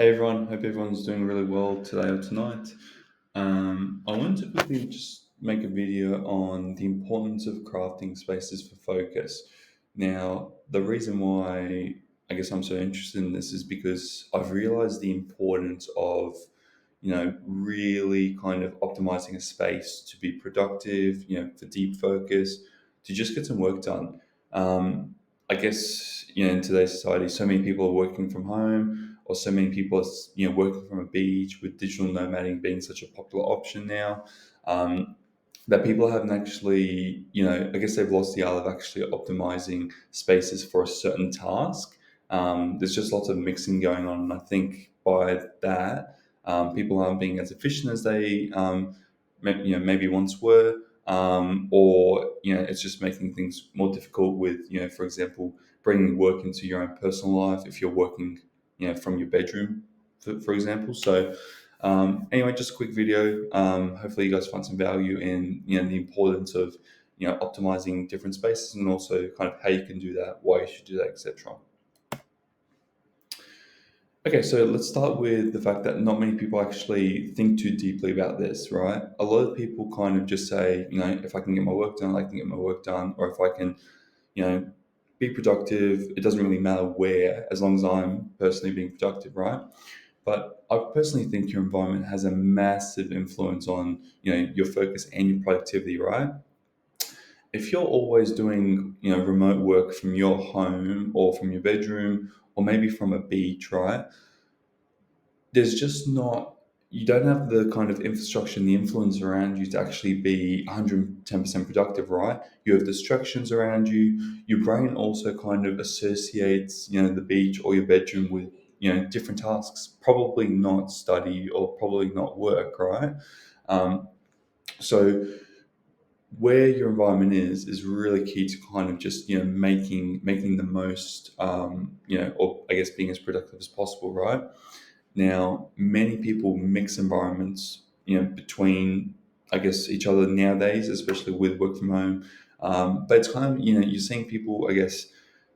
Hey everyone, hope everyone's doing really well today or tonight. I wanted to quickly just make a video on the importance of crafting spaces for focus. Now, the reason why I guess I'm so interested in this is because I've realized the importance of, really kind of optimizing a space to be productive, for deep focus, to just get some work done. Um, I guess, in today's society, so many people are working from home or so many people are working from a beach with digital nomading being such a popular option now, that people haven't actually, I guess they've lost the art of actually optimizing spaces for a certain task. There's just lots of mixing going on, and I think by that, people aren't being as efficient as they maybe once were. Or it's just making things more difficult with, for example, bringing work into your own personal life if you're working, from your bedroom, for example. So, anyway, just a quick video. Hopefully, you guys find some value in the importance of optimizing different spaces and also kind of how you can do that, why you should do that, etc. Okay, so let's start with the fact that not many people actually think too deeply about this, right? A lot of people kind of just say, if I can get my work done, I can get my work done, or if I can, you know, be productive, it doesn't really matter where, as long as I'm personally being productive, right? But I personally think your environment has a massive influence on, your focus and your productivity, right? If you're always doing, remote work from your home or from your bedroom or maybe from a beach, right? There's just not you don't have the kind of infrastructure and the influence around you to actually be 110% productive, right? You have distractions around you. Your brain also kind of associates, the beach or your bedroom with, different tasks, probably not study or probably not work, right? Um, so where your environment is really key to kind of just making the most, or I guess being as productive as possible, right? Now, many people mix environments, between, I guess, each other nowadays, especially with work from home. But it's kind of, you're seeing people, I guess,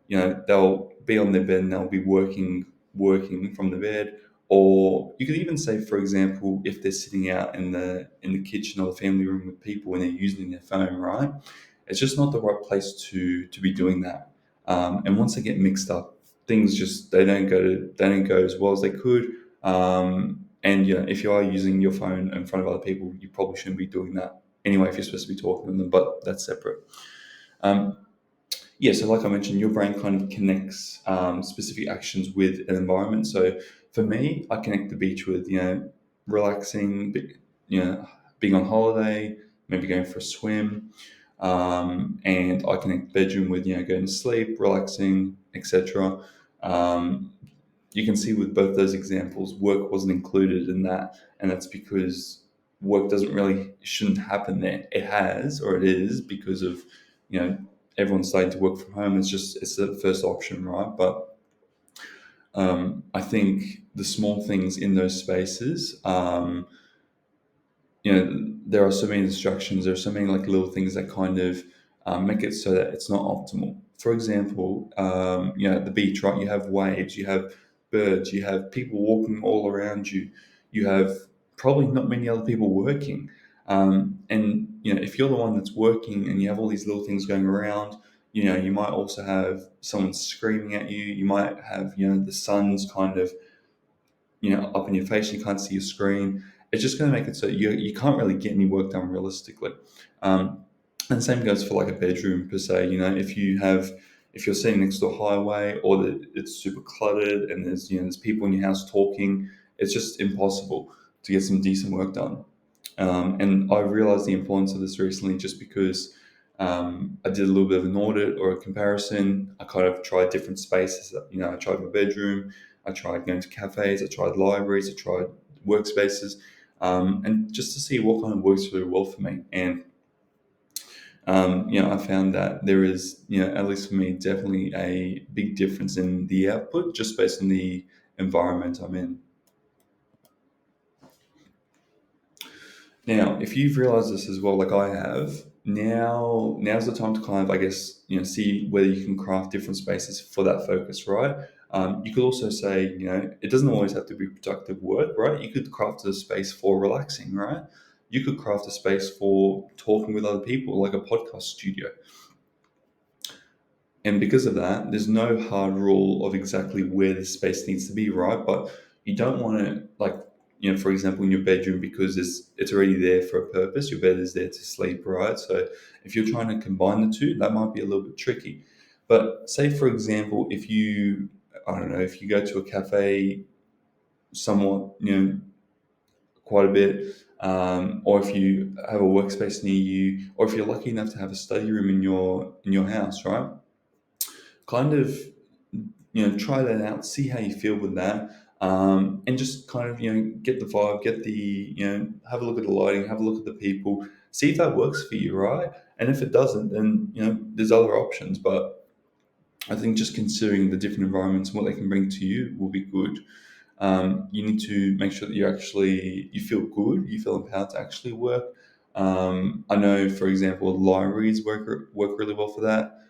they'll be on their bed and they'll be working from the bed. Or you could even say, for example, if they're sitting out in the kitchen or the family room with people and they're using their phone, right? It's just not the right place to be doing that. And once they get mixed up, things just they don't go as well as they could. And if you are using your phone in front of other people, you probably shouldn't be doing that anyway if you're supposed to be talking to them. But that's separate. Um, yeah, so like I mentioned, your brain kind of connects specific actions with an environment. So for me, I connect the beach with relaxing, being on holiday, maybe going for a swim, and I connect bedroom with going to sleep, relaxing, etc. Um, you can see with both those examples, work wasn't included in that, and that's because work doesn't really shouldn't happen there. It has, or it is, because of you know everyone's starting to work from home. It's the first option, right? But I think the small things in those spaces, there are so many distractions. There are so many like little things that kind of make it so that it's not optimal. For example, at the beach, right? You have waves, you have birds, you have people walking all around you. You have probably not many other people working. And if you're the one that's working and you have all these little things going around, you might also have someone screaming at you. You might have the sun's kind of up in your face, you can't see your screen. It's just going to make it so you can't really get any work done realistically. And same goes for like a bedroom per se. If you're sitting next to a highway or that it's super cluttered and there's people in your house talking, it's just impossible to get some decent work done. And I realized the importance of this recently just because I did a little bit of an audit or a comparison. I kind of tried different spaces. I tried my bedroom, I tried going to cafes, I tried libraries, I tried workspaces, and just to see what kind of works really well for me. And I found that there is, at least for me, definitely a big difference in the output just based on the environment I'm in. Now, if you've realized this as well, like I have, now's the time to kind of, I guess, see whether you can craft different spaces for that focus, right? You could also say, it doesn't always have to be productive work, right? You could craft a space for relaxing, right? You could craft a space for talking with other people, like a podcast studio. And because of that, there's no hard rule of exactly where the space needs to be, right? But you don't want to, like, for example, in your bedroom, because it's already there for a purpose. Your bed is there to sleep, right? So if you're trying to combine the two, that might be a little bit tricky. But say, for example, if you, I don't know, if you go to a cafe somewhat, quite a bit, or if you have a workspace near you, or if you're lucky enough to have a study room in your house, right? Kind of try that out, see how you feel with that, and just kind of get the vibe, get the have a look at the lighting, have a look at the people, see if that works for you, right? And if it doesn't, then there's other options. But I think just considering the different environments and what they can bring to you will be good. You need to make sure that you feel good, you feel empowered to actually work. I know, for example, libraries work really well for that.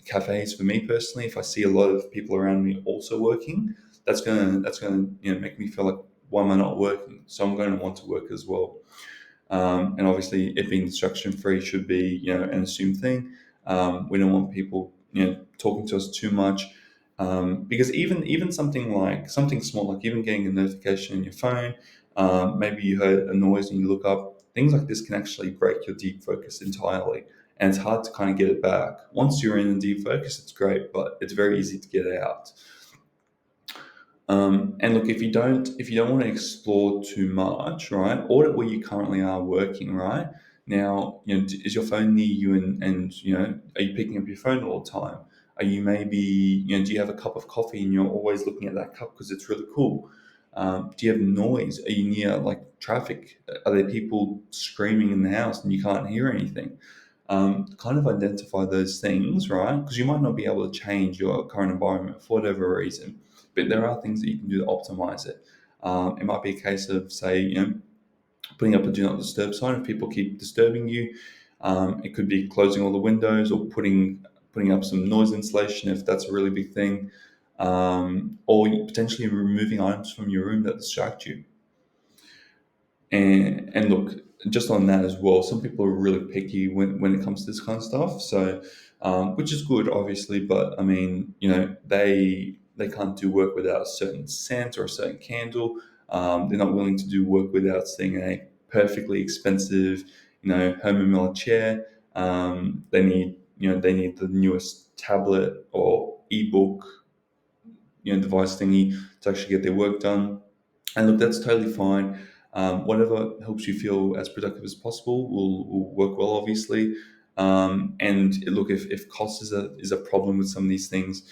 Cafes, for me personally, if I see a lot of people around me also working, that's gonna make me feel like, why am I not working? So I'm going to want to work as well. And obviously, it being distraction free should be an assumed thing. We don't want people talking to us too much, because even something small, like even getting a notification on your phone, maybe you heard a noise and you look up. Things like this can actually break your deep focus entirely, and it's hard to kind of get it back. Once you're in a deep focus, it's great, but it's very easy to get out. And look, if you don't want to explore too much, right? Audit where you currently are working, right? Now, is your phone near you, and are you picking up your phone all the time? Are you maybe, do you have a cup of coffee and you're always looking at that cup because it's really cool? Do you have noise? Are you near like traffic? Are there people screaming in the house and you can't hear anything? Kind of identify those things, right? Because you might not be able to change your current environment for whatever reason, but there are things that you can do to optimize it. It might be a case of, say, putting up a do not disturb sign if people keep disturbing you. It could be closing all the windows, or putting up some noise insulation if that's a really big thing, or potentially removing items from your room that distract you. And look, just on that as well, some people are really picky when it comes to this kind of stuff. So, which is good, obviously, but I mean, they can't do work without a certain scent or a certain candle. They're not willing to do work without seeing a perfectly expensive, Herman Miller chair. They need the newest tablet or ebook, device thingy to actually get their work done. And look, that's totally fine. Whatever helps you feel as productive as possible will work well, obviously. And look, if cost is a problem with some of these things,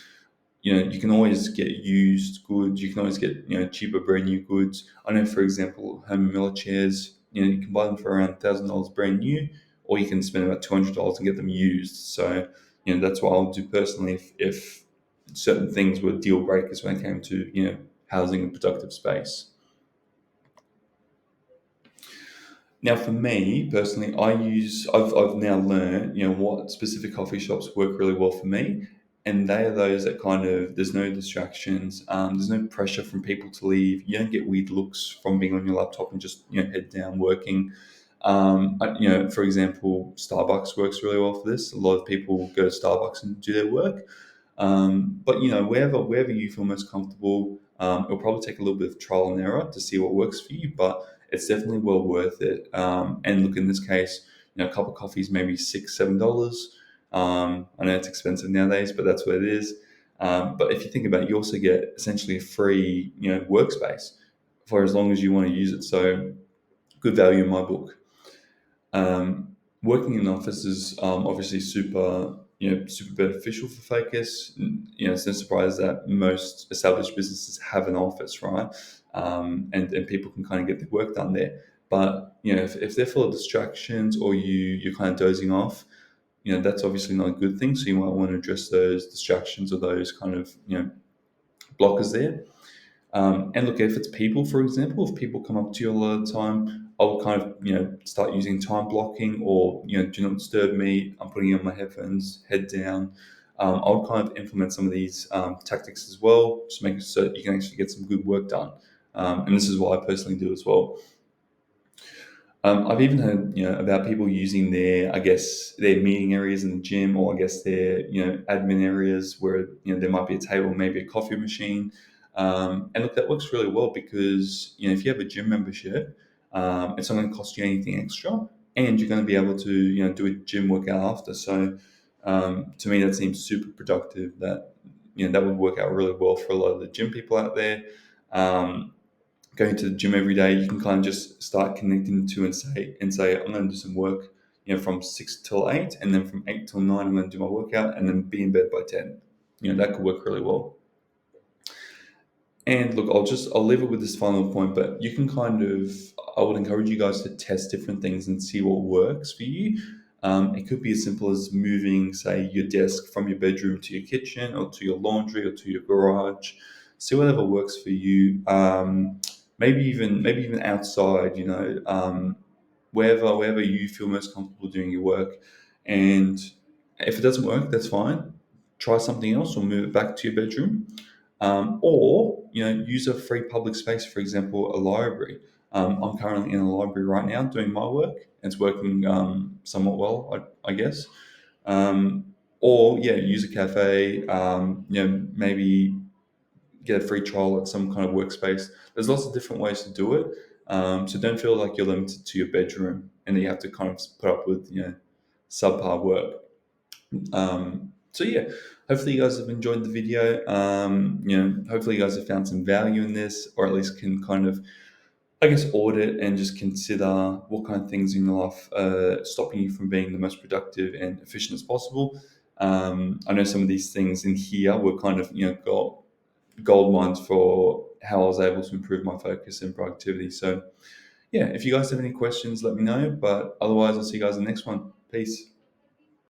you can always get used goods. You can always get cheaper brand new goods. I know, for example, Herman Miller chairs. You can buy them for around $1,000 brand new, or you can spend about $200 and get them used. So that's what I'll do personally if certain things were deal breakers when it came to housing a productive space. Now, for me personally, I've now learned, what specific coffee shops work really well for me, and they are those that kind of there's no distractions, there's no pressure from people to leave. You don't get weird looks from being on your laptop and just head down working. For example, Starbucks works really well for this. A lot of people go to Starbucks and do their work. But wherever you feel most comfortable, it'll probably take a little bit of trial and error to see what works for you, but it's definitely well worth it. And look, in this case, a cup of coffee is maybe $6, $7. I know it's expensive nowadays, but that's what it is. But if you think about it, you also get essentially a free, workspace for as long as you want to use it. So good value in my book. Working in an office is obviously super beneficial for focus. It's no surprise that most established businesses have an office, right? And people can kind of get their work done there. But if they're full of distractions, or you're kind of dozing off, that's obviously not a good thing. So you might want to address those distractions or those kind of blockers there. And look, if it's people, for example, if people come up to you a lot of the time, I'll kind of, start using time blocking, or, do not disturb me. I'm putting on my headphones, head down. I would kind of implement some of these tactics as well, just make it so that you can actually get some good work done. And this is what I personally do as well. I've even heard, about people using their, I guess, their meeting areas in the gym, or I guess their, admin areas where there might be a table, maybe a coffee machine, and look, that works really well because if you have a gym membership, it's not going to cost you anything extra, and you're going to be able to do a gym workout after. So, to me, that seems super productive. That would work out really well for a lot of the gym people out there. Um, Going to the gym every day, you can kind of just start connecting to and say I'm going to do some work, from 6 till 8, and then from 8 till 9 I'm going to do my workout, and then be in bed by 10. That could work really well. And look, I'll leave it with this final point, but you can kind of, I would encourage you guys to test different things and see what works for you. It could be as simple as moving, say, your desk from your bedroom to your kitchen, or to your laundry, or to your garage. See whatever works for you. Maybe even outside. Wherever you feel most comfortable doing your work. And if it doesn't work, that's fine. Try something else, or move it back to your bedroom, or use a free public space, for example, a library. I'm currently in a library right now doing my work. It's working somewhat well, I guess. Um, or yeah, use a cafe. Maybe get a free trial at some kind of workspace. There's lots of different ways to do it. So don't feel like you're limited to your bedroom and that you have to kind of put up with subpar work. So yeah, hopefully you guys have enjoyed the video. Hopefully you guys have found some value in this, or at least can kind of, I guess, audit and just consider what kind of things in your life are stopping you from being the most productive and efficient as possible. I know some of these things in here were kind of gold mines for how I was able to improve my focus and productivity. So yeah, if you guys have any questions, let me know. But otherwise, I'll see you guys in the next one. Peace.